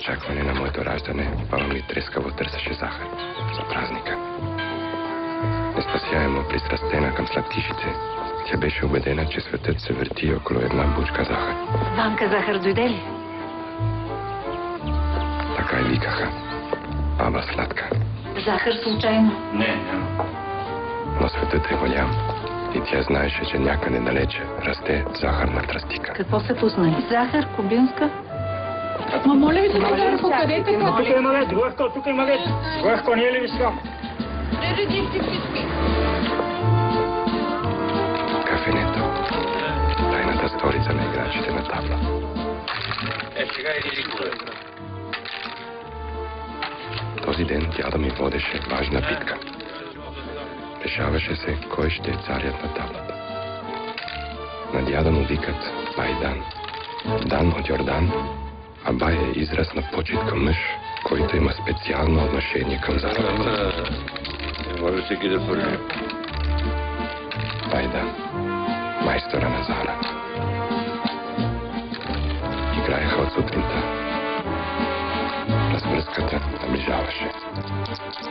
очакване на моето раждане, баба ми трескаво търсеше захар за празника. Неспасяемо пристрастена към сладкишите, тя беше убедена, че светът се върти около една бучка захар. Ванка захар дойде ли? Така и викаха. Баба сладка. Захар случайно? Не, няма. Но светът е голям и тя знаеше, че някъде далече расте захарна тръстика. Какво се пуснали? Захар, кубинска? Ма моля ви се, покъдете Тук как? има лед, Гоевко, тук има лед. Гоевко, не е ли високо? Прередихте всички. Кафенето. Тайната столица на играчите на табла. Сега иди ликове. Този ден дядо ми водеше важна битка. Решаваше се кой ще е царят на таблата. На дядо му викат Байдан. Дан от Йордан, а Бай е израз на почит към мъж, който има специално отношение към захарта. Не може всеки да първи. Байдан, майстора на захарата. Играеха от сутринта. Размръзката наближаваше.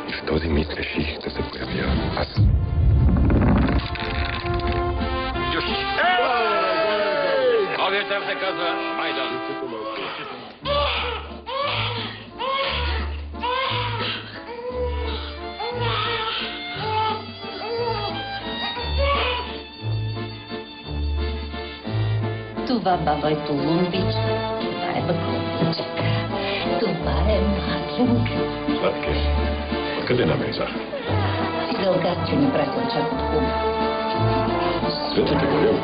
И в този миг реших да се появя аз. Новият там се казва Майдан. Това баба е Толумбич, това е Бакълничък, това е Маслинка. Сладке, откъде намери захар? Сигалгастио ни пратил чак от Куба. Светът е голям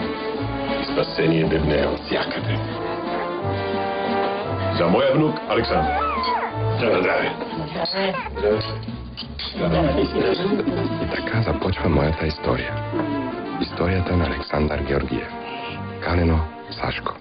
и спасение дебне от всякъде. За моя внук Александър. Здраве! И така започва моята история. Историята на Александър Георгиев. Калено Сашко.